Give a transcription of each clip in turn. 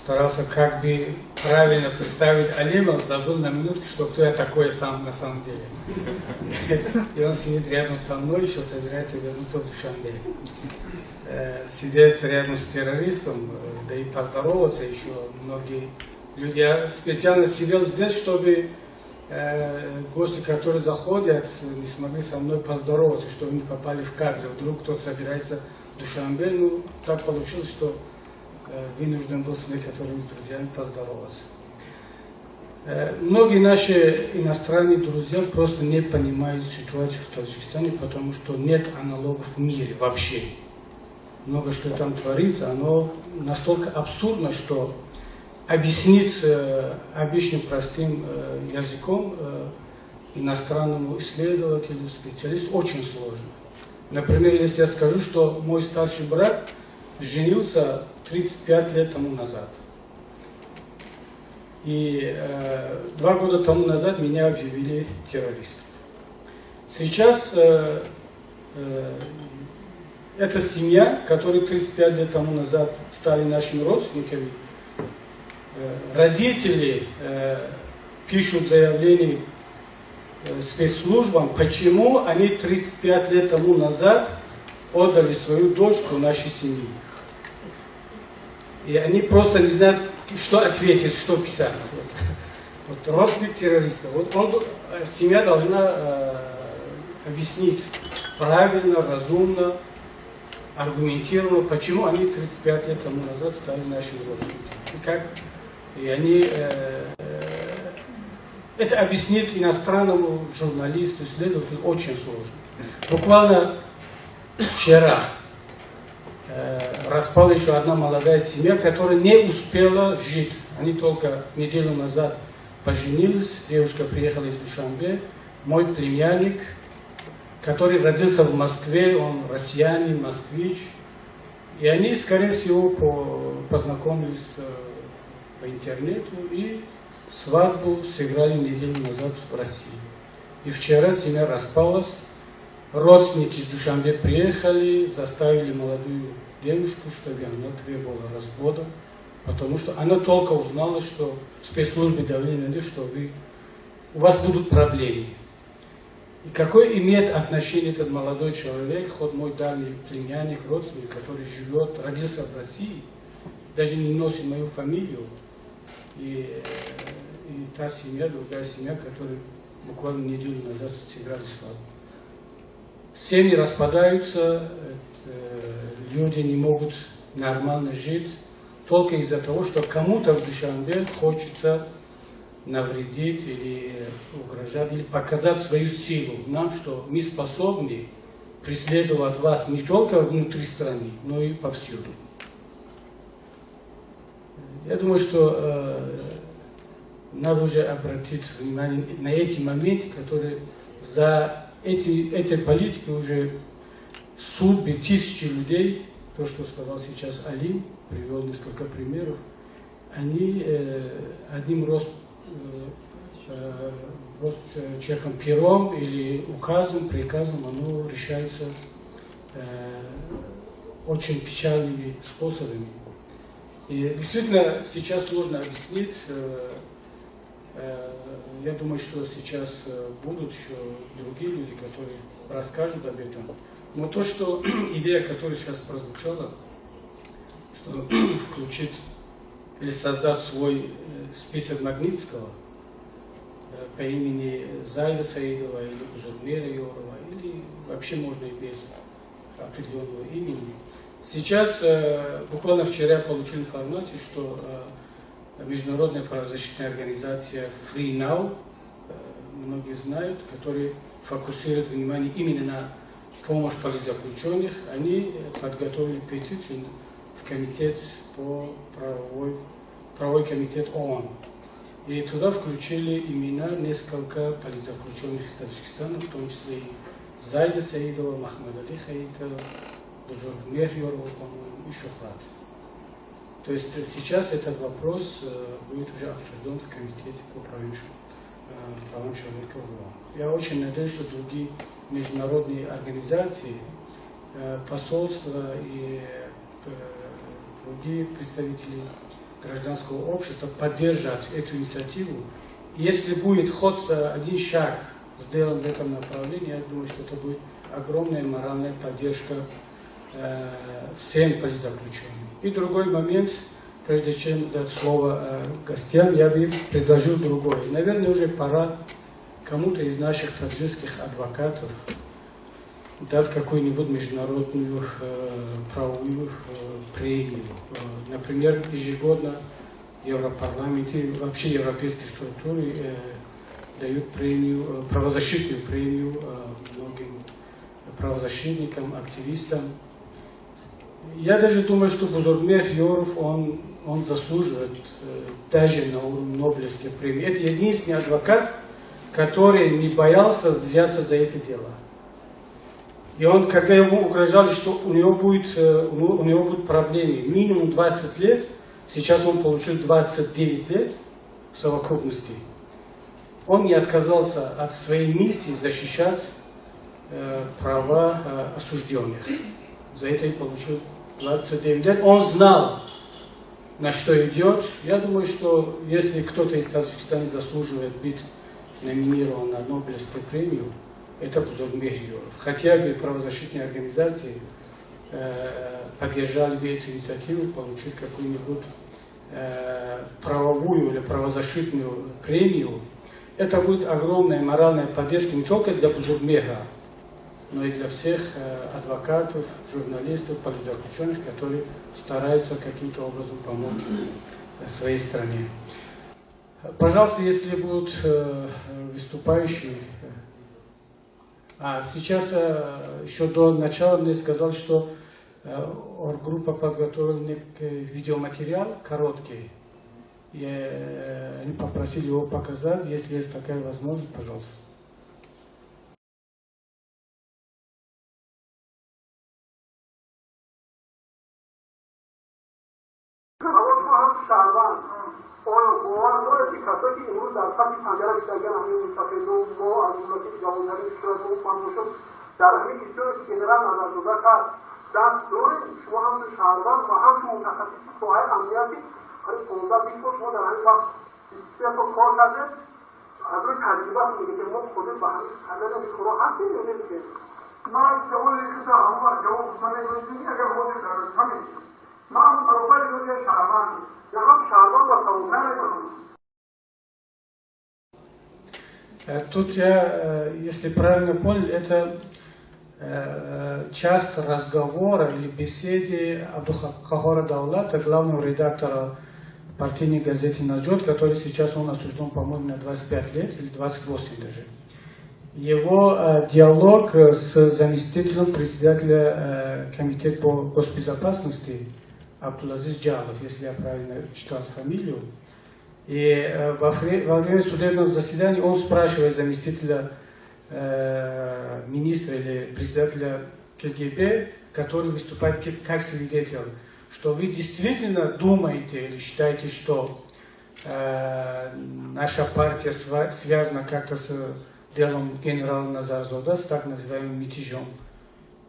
старался как бы правильно представить Алима, забыл на минутку, что кто я такой сам на самом деле. И он сидит рядом со мной, еще собирается вернуться в Душанбе. Сидеть рядом с террористом, да и поздороваться еще многие люди. Я специально сидел здесь, чтобы гости, которые заходят, не смогли со мной поздороваться, чтобы не попали в кадры. Вдруг кто-то собирается в Душанбе. Ну, так получилось, что вынужден был с некоторыми друзьями поздороваться. Многие наши иностранные друзья просто не понимают ситуацию в Таджикистане, потому что нет аналогов в мире вообще. Много что там творится, оно настолько абсурдно, что объяснить обычным простым языком иностранному исследователю, специалисту очень сложно. Например, если я скажу, что мой старший брат женился 35 лет тому назад. И 2 года тому назад меня объявили террористом. Сейчас эта семья, которая 35 лет тому назад стали нашими родственниками, родители пишут заявление спецслужбам, почему они 35 лет тому назад отдали свою дочку нашей семье. И они просто не знают, что ответить, что писать. Вот родственник террориста. Вот семья должна объяснить правильно, разумно, аргументированно, почему они 35 лет тому назад стали нашими родственниками. И они это объяснить иностранному журналисту, исследователю очень сложно. Буквально вчера распала еще одна молодая семья, которая не успела жить. Они только неделю назад поженились, девушка приехала из Душанбе, мой племянник, который родился в Москве, он россиянин, москвич, и они, скорее всего, познакомились по интернету и свадьбу сыграли неделю назад в России. И вчера семья распалась. Родственники из Душанбе приехали, заставили молодую девушку, чтобы она требовала развода, потому что она только узнала, что спецслужбы давили на них, что у вас будут проблемы. И какое имеет отношение этот молодой человек, хоть мой дальний племянник, родственник, который живет, родился в России, даже не носит мою фамилию, и та семья, другая семья, которая буквально неделю назад сыграли свадьбу. Семьи распадаются, люди не могут нормально жить только из-за того, что кому-то в Душанбе хочется навредить или угрожать, или показать свою силу нам, что мы способны преследовать вас не только внутри страны, но и повсюду. Я думаю, что надо уже обратить внимание на эти моменты, которые за этой политикой уже судьбы тысячи людей, то, что сказал сейчас Алим, привел несколько примеров, они одним человеком пером или указом, приказом, оно решается очень печальными способами. И действительно сейчас сложно объяснить. Я думаю, что сейчас будут еще другие люди, которые расскажут об этом. Но то, что идея, которая сейчас прозвучала, что включить или создать свой список Магнитского по имени Зайда Саидова или Бузурмера Йорова, или вообще можно и без определенного имени. Сейчас, буквально вчера я получил информацию, что международная правозащитная организация Free Now, многие знают, которая фокусирует внимание именно на помощь политзаключенных, они подготовили петицию в комитет по правовой комитет ООН. И туда включили имена несколько политзаключенных из Таджикистана, в том числе и Зайда Саидова, Махмад Али Хаитова, Бузурмер Йорова, по-моему, и Шухрат. То есть сейчас этот вопрос будет уже обсужден в комитете по правам человека в ООН. Я очень надеюсь, что другие международные организации, посольства и другие представители гражданского общества поддержать эту инициативу. Если будет хоть один шаг сделан в этом направлении, я думаю, что это будет огромная моральная поддержка всем политзаключенным. И другой момент, прежде чем дать слово гостям, я бы предложил другое. Наверное, уже пора кому-то из наших таджикских адвокатов дать какую-нибудь международную правовую премию. Например, ежегодно Европарламент и вообще европейские структуры дают премию, правозащитную премию многим правозащитникам, активистам. Я даже думаю, что Бузургмех Йоров, он заслуживает даже на уровне Нобелевской премии. Это единственный адвокат, который не боялся взяться за это дело. И он, когда ему угрожали, что у него будут проблемы минимум 20 лет, сейчас он получил 29 лет в совокупности, он не отказался от своей миссии защищать права осужденных. За это и получил 29 лет. Он знал, на что идет. Я думаю, что если кто-то из Таджикистана заслуживает быть номинирован на Нобелевскую премию, это Бузургмех Йоров. Хотя бы правозащитные организации поддержали бы эту инициативу, получить какую-нибудь правовую или правозащитную премию. Это будет огромная моральная поддержка не только для Бузургмеха, но и для всех адвокатов, журналистов, политзаключенных, которые стараются каким-то образом помочь своей стране. Пожалуйста, если будут выступающие. Сейчас еще до начала мне сказали, что оргруппа подготовила видеоматериал короткий. И они попросили его показать, если есть такая возможность, пожалуйста. Тут я, если правильно понял, это часть разговора или беседы Абдухахора Даулата, главного редактора партийной газеты «Наджот», который сейчас он осужден, по-моему, на 25 лет или 28 даже. Его диалог с заместителем председателя комитета по госбезопасности Абдулазиз Джалов, если я правильно читал фамилию. И во время судебного заседания он спрашивает заместителя министра или председателя КГБ, который выступает как свидетель, что вы действительно думаете или считаете, что наша партия связана как-то с делом генерала Назарзода, с так называемым мятежом.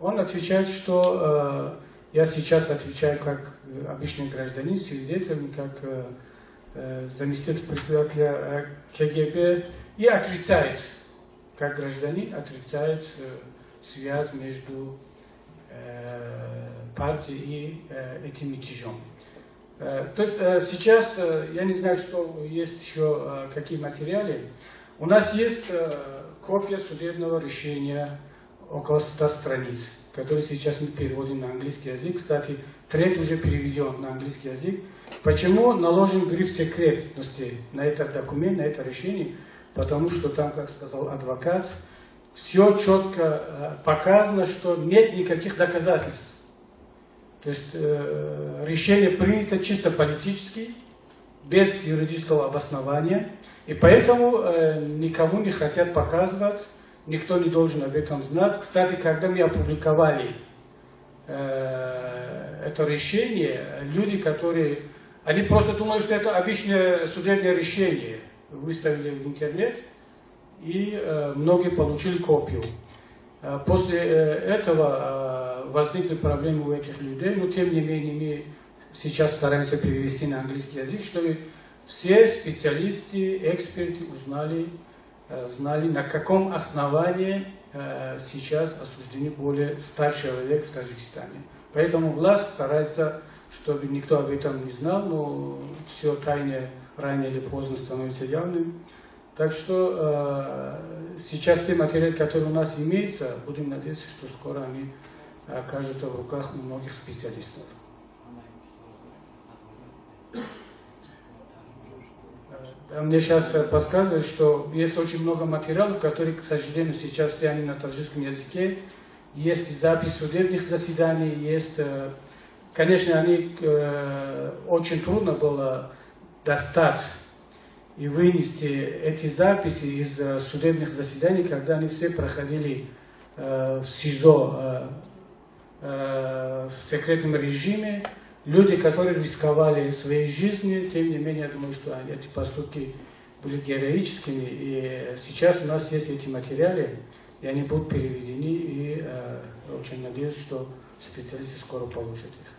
Он отвечает, что я сейчас отвечаю как обычный гражданин, свидетель, как заместитель председателя КГБ, и отрицает, как гражданин, отрицает связь между партией и этим мятежом. То есть сейчас, я не знаю, что есть еще, какие материалы. У нас есть копия судебного решения около 100 страниц, который сейчас мы переводим на английский язык. Кстати, треть уже переведен на английский язык. Почему наложен гриф секретности на этот документ, на это решение? Потому что там, как сказал адвокат, все четко показано, что нет никаких доказательств. То есть решение принято чисто политически, без юридического обоснования, и поэтому никому не хотят показывать, никто не должен об этом знать. Кстати, когда мы опубликовали это решение, люди, которые... Они просто думали, что это обычное судебное решение. Выставили в интернет, и многие получили копию. После этого возникли проблемы у этих людей, но тем не менее мы сейчас стараемся перевести на английский язык, чтобы все специалисты, эксперты знали, на каком основании сейчас осуждены более 100 человек в Таджикистане. Поэтому власть старается, чтобы никто об этом не знал, но все тайное рано или поздно становится явным. Так что сейчас те материалы, которые у нас имеются, будем надеяться, что скоро они окажутся в руках многих специалистов. Мне сейчас подсказывают, что есть очень много материалов, которые, к сожалению, сейчас все они на таджикском языке. Есть запись судебных заседаний, есть, конечно, они очень трудно было достать и вынести эти записи из судебных заседаний, когда они все проходили в СИЗО в секретном режиме. Люди, которые рисковали своей жизнью, тем не менее, я думаю, что эти поступки были героическими. И сейчас у нас есть эти материалы, и они будут переведены, и очень надеюсь, что специалисты скоро получат их.